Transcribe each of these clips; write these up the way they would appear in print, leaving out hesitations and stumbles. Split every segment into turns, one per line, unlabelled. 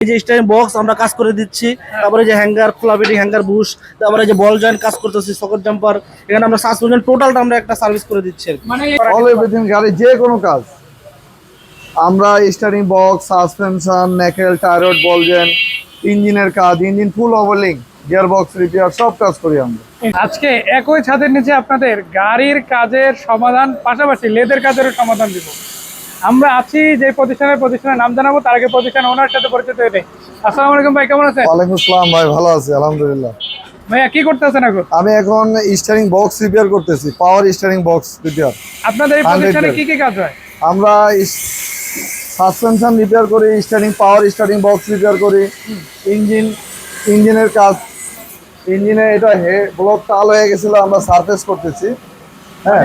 এই যে style box আমরা কাজ করে দিচ্ছি, তারপরে যে হ্যাঙ্গার, খোলা বেডিং, হ্যাঙ্গার বুশ, তারপরে যে বল জয়েন্ট কাজ করতেছি, সকেট জাম্পার, এখানে আমরা সাসপেনশন টোটালটা আমরা একটা সার্ভিস করে দিচ্ছি।
মানে অল এভরিথিং গাড়ি যে কোনো কাজ আমরা steering box, suspension, knuckle, tyre rod, ball joint, ইঞ্জিনের কাজ, engine full overhauling, gear box repair সব কাজ করি আমরা।
আজকে একই ছাদের নিচে আপনাদের গাড়ির কাজের সমাধান পাশাপাশি লেদের কাজেরও সমাধান দিব। আমরা আছি যে প্রতিষ্ঠানের নাম জানাবো, তার আগে প্রতিষ্ঠান ওনার সাথে পরিচিত হয়ে নেই। আসসালামু আলাইকুম ভাই, কেমন আছেন?
ওয়ালাইকুম আসসালাম ভাই, ভালো আছি আলহামদুলিল্লাহ।
ভাইয়া কি করতেছেন এখন?
আমি এখন স্টারিং বক্স রিপেয়ার করতেছি, পাওয়ার স্টারিং বক্স রিপেয়ার।
আপনাদের এই প্রতিষ্ঠানে কি কি কাজ হয়?
আমরা সাসপেনশন রিপেয়ার করি, স্টারিং পাওয়ার স্টারিং বক্স রিপেয়ার করি, ইঞ্জিনের কাজ, ইঞ্জিনে এটা ব্লক তাল হয়ে গেছিল, আমরা সারফেস করতেছি। হ্যাঁ,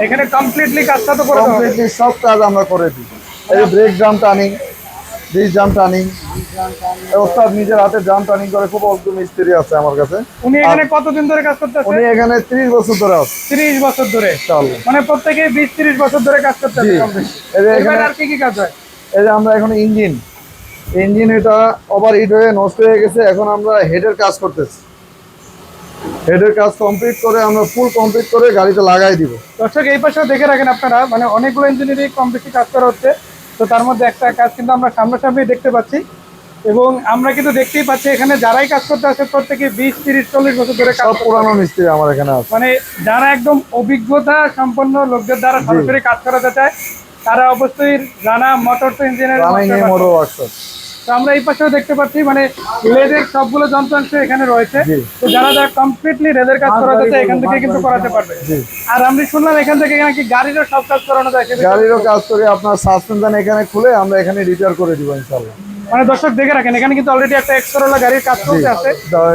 এখানে কমপ্লিটলি কাজটা তো করে
কমপ্লিটলি সব কাজ আমরা করে দিই। এই brake drum turning, disc drum turning, ওস্তাদ নিজের হাতে ড্রাম টার্নিং করে, খুব অল্প মিস্ত্রি আছে আমার কাছে।
উনি এখানে কতদিন ধরে কাজ করতেছেন?
উনি এখানে 30 বছর ধরে আছে।
30 বছর ধরে? মানে প্রত্যেকে 20-30 বছর ধরে কাজ করতেছেন। এখানে আর কি কি কাজ হয়?
এই যে আমরা এখন ইঞ্জিন এটা ওভার হিট হয়ে নষ্ট হয়ে গেছে, এখন আমরা হেডের কাজ করতেছি। হেডের কাজ কমপ্লিট করে আমরা ফুল কমপ্লিট করে গাড়িতে লাগাই দিব।
দর্শক এই পাশেও দেখে রাখেন আপনারা, মানে অনেকগুলো ইঞ্জিনিয়ারিং কম বেশি কাজ করা হচ্ছে, তো তার মধ্যে একটা কাজ কিন্তু আমরা সামনাসামনি দেখতে পাচ্ছি। এবং আমরা কিন্তু দেখতেই পাচ্ছি এখানে যারাই কাজ করতে আসে প্রত্যেকে 20-30-40 বছর ধরে কাজ।
সব পুরানো মিস্ত্রি আমার এখানে আছে।
মানে যারা একদম অভিজ্ঞতা সম্পন্ন লোকদের দ্বারা সরাসরি কাজ করাতে চায়, তারা অবশ্যই Rana motors engineering
motor workshop.
তো আমরা এই পাশেও দেখতে পাচ্ছি মানে লেদের সবগুলো যন্ত্রাংশ এখানে রয়েছে। তো যারা কমপ্লিটলি লেদের কাজ করাতে চায় এখান থেকে কিন্তু করাতে পারবে। আর আমি শুনলাম এখান থেকে নাকি গাড়িরও সব কাজ করানো যায়।
গাড়িরও কাজ করে, আপনার সাসপেনশন এখানে খুলে আমরা এখানে রিপেয়ার করে দিব ইনশাআল্লাহ।
মানে দর্শক দেখে রাখেন, এখানে কিন্তু অলরেডি একটা এক্সকরোলা গাড়ির কাজ চলতে আছে।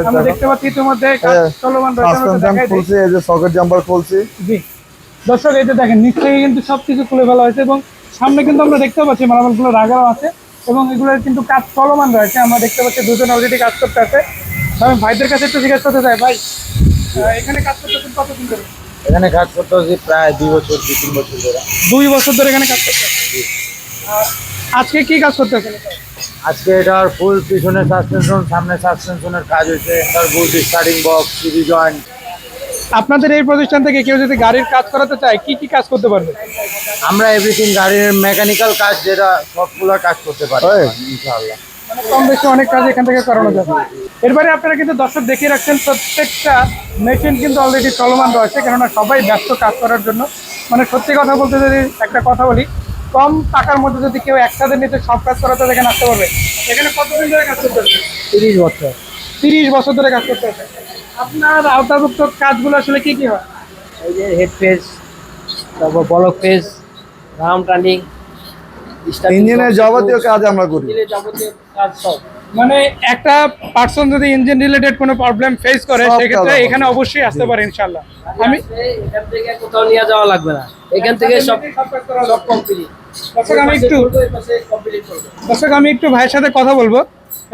আমরা দেখতে পাচ্ছি ইতিমধ্যে কাজ চলমান রয়েছে।
সাসপেনশন খুলছে, এই যে সকেট জাম্পার খুলছে।
জি দর্শক, এই যে দেখেন নিচ থেকে কিন্তু সবকিছু খুলে ফেলা হয়েছে এবং সামনে কিন্তু আমরা দেখতে পাচ্ছি মালামালগুলো রাখাও আছে এবং এগুলোর কিন্তু কাজ চলমান রয়েছে। আমরা দেখতে পাচ্ছি দুজন অলরেডি কাজ করতে আছে। আমি ভাইদের কাছে একটু জিজ্ঞেস করতে চাই, ভাই এখানে কাজ করতেছেন কতদিন ধরে?
এখানে কাজ করতে হচ্ছে প্রায় 2 বছর 2-3 বছর ধরে।
2 বছর ধরে এখানে কাজ করতে আছে। আজকে কি কাজ করতেছেন?
আজকে এটার ফুল পিছনে সাসপেনশন, সামনে সাসপেনশনের কাজ হয়েছে, তার বুট, স্টার্টিং বক্স, সিডি জয়েন্ট।
আপনাদের এই প্রতিষ্ঠান থেকে কেউ যদি গাড়ির কাজ করাতে চায় কি কি কাজ করতে পারবে?
আমরা এভরিথিং গাড়ির মেকানিক্যাল কাজ যেটা সবগুলো কাজ করতে পারি ইনশাআল্লাহ।
মানে কম বেশি অনেক কাজ এখান থেকে করানো যাবে। এরপরে আপনারা কিন্তু দর্শক দেখিয়ে রাখছেন প্রত্যেকটা মেশিন কিন্তু অলরেডি চলমান রয়েছে, কেননা সবাই ব্যস্ত কাজ করার জন্য। মানে সত্যি কথা বলতে যদি একটা কথা বলি, কম টাকার মধ্যে যদি কেউ একসাথে নিতে সব কাজ করাতে এখানে আসতে পারবে। এখানে কতদিন ধরে কাজ করতে হবে?
30 বছর।
30 বছর ধরে কাজ করতে হবে। আপনার আওতাভুক্ত কাজগুলো আসলে কি কি হয়?
এই যে হেড পেজ, তারপর বলক পেজ, রাম টার্নিং,
ইঞ্জিনের যাবতীয় কাজ আমরা করি।
যাবতীয় কাজ সব।
মানে একটা পার্সন যদি ইঞ্জিন রিলেটেড কোনো প্রবলেম ফেস করে সেক্ষেত্রে এখানে অবশ্যই আসতে পারে ইনশাআল্লাহ। আমি
এখান থেকে কোথাও নিয়ে যাওয়া লাগবে না, এখান থেকে সব কমপ্লিট।
দর্শক আমি একটু ভাইয়ের সাথে কথা বলবো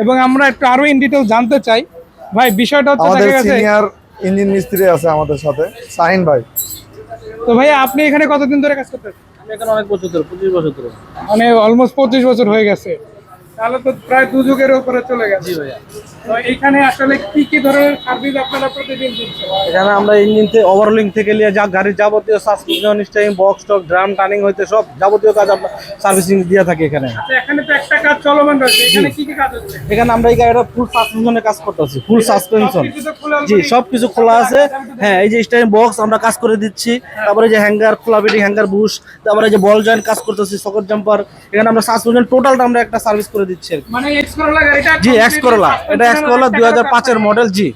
এবং আমরা একটু আরো ইন ডিটেইল জানতে চাই। ভাই বিষয়টা হচ্ছে
আমাদের সিনিয়র ইঞ্জিন মিস্ত্রি আছে আমাদের সাথে, শাহিন ভাই।
তো ভাইয়া আপনি এখানে কতদিন ধরে কাজ করতেছেন?
আমি এখানে অনেক বছর ধরে, 25 বছর ধরে।
মানে অলমোস্ট 25 বছর হয়ে গেছে, তাহলে তো প্রায় 2 যুগের উপরে চলে গেছে।
জি ভাইয়া।
তো এখানে আসলে কি কি ধরনের সার্ভিস আপনারা প্রতিদিন দিচ্ছেন?
এখানে আমরা ইঞ্জিন থেকে ওভারলোডিং থেকে নিয়ে যা গাড়ির যাবতীয় suspension, steering, box, stock, drum turning হইতে সব যাবতীয় কাজ আমরা সার্ভিসিং দিয়ে থাকি এখানে।
আচ্ছা, এখানে তো একটা কাজ চলমান রয়েছে, এখানে কি কি কাজ হচ্ছে?
এখানে আমরা এই গাড়িটা ফুল সাসপেনশনের কাজ করতেছি, ফুল সাসপেনশন। জি সবকিছু খোলা আছে। হ্যাঁ, এই যে স্টারিং বক্স আমরা কাজ করে দিচ্ছি, তারপরে যে হ্যাঙ্গার, খোলা বেডিং, হ্যাঙ্গার বুশ, তারপরে যে বল জয়েন্ট কাজ করতেছি, সকেট জাম্পার, এখানে আমরা সাসপেনশন টোটালটা আমরা একটা সার্ভিস করে দিচ্ছি।
মানে এক্সকরোলা গাড়িটা?
জি এক্সকরোলা, এটা এক্সকরোলা 2005 এর মডেল। জি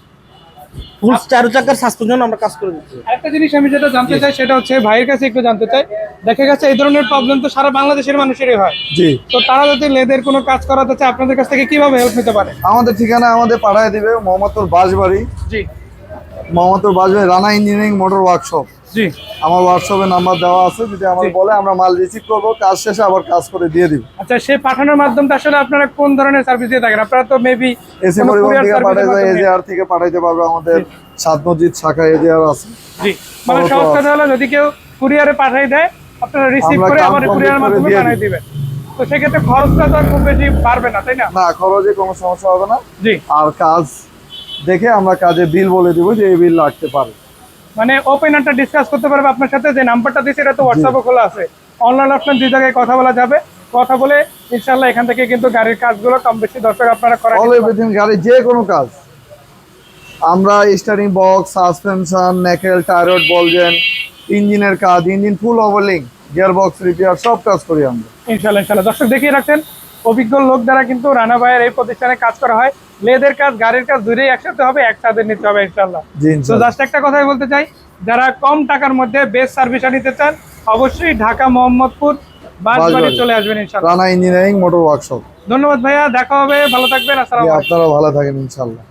ফুল 4 চাকার সাসপেনশন আমরা কাজ করে দিচ্ছি।
একটা জিনিস আমি যেটা জানতে চাই সেটা হচ্ছে ভাইয়ের কাছে একটু জানতে চাই, দেখা গেছে এই ধরনের প্রবলেম তো সারা বাংলাদেশের মানুষেরই হয়।
জি।
তো তারা যদি লেদের কোনো কাজ করাতে চায় আপনাদের কাছ থেকে কিভাবে হেল্প নিতে পারে?
আমাদের ঠিকানা আমাদের পাঠায় দিবে, মোহাম্মদপুর বাসবাড়ি।
জি।
Mohammadpur Basbari, Rana engineering motor workshop.
জি।
আমার হোয়াটসঅ্যাপে নাম্বার দেওয়া আছে, যদি আমাদের বলে আমরা মাল রিসিভ করবো, কাজ শেষে আবার কাজ করে দিয়ে দিব।
আচ্ছা, সেই পাঠানোর মাধ্যমটা আসলে আপনারা কোন ধরনের সার্ভিস দিয়ে থাকেন? আপনারা তো মেবি
এসি পরিবহন থেকে পাঠাই যায়, এজেআর থেকে পাঠাইতে পারবে, আমাদের সাত মসজিদ শাখা এজেআর আছে।
জি, মানে সহজ কথা হলো যদি কেউ কুরিয়ারে পাঠাই দেয় আপনারা রিসিভ করে আবার কুরিয়ারের মাধ্যমে বানাই দিবেন। তো সেক্ষেত্রে খরচটা তো আর খুব বেশি বাড়বে না, তাই না?
না, খরচে কোনো সমস্যা হবে না।
জি,
আর কাজ দেখে আমরা কাজে বিল বলে দিব যে এই বিল লাগতে পারে।
মানে ওপেন একটা ডিসকাস করতে পারবে আপনার সাথে, যে নাম্বারটা দিয়েছে এটা তো হোয়াটসঅ্যাপে খোলা আছে, অনলাইন অপশন দুই জায়গায় কথা বলা যাবে। কথা বলে ইনশাল্লাহ এখান থেকে কিন্তু গাড়ির কাজগুলো কম বেশি দর্শক আপনারা করা
অল এভরিথিং, গাড়ি যে কোনো কাজ আমরা steering box, suspension, knuckle, tyre, ball joint, ইঞ্জিনের কাজ, engine full overhauling, gear box repair, সব কাজ করি আমরা।
ইনশাল্লাহ। দর্শক দেখিয়ে রাখছেন অভিজ্ঞ লোক দ্বারা কিন্তু রানা ভাইয়ের এই প্রতিষ্ঠানে কাজ করা হয়। লেদের কাজ, গাড়ির কাজ দুটোই একসাথে হবে, একসাথে নিতে হবে ইনশাল্লাহ।
জি,
তো
ইনশাআল্লাহ।
জাস্ট একটা কথাই বলতে চাই, যারা কম টাকার মধ্যে বেস্ট সার্ভিস নিতে চান অবশ্যই ঢাকা মোহাম্মদপুর বাঁশবাড়ি চলে আসবেন ইনশাল্লাহ।
Rana engineering motor workshop.
ধন্যবাদ ভাইয়া, দেখা হবে, ভালো থাকবেন, আসসালামু আলাইকুম।
আপনারাও ভালো থাকেন ইনশাল্লাহ।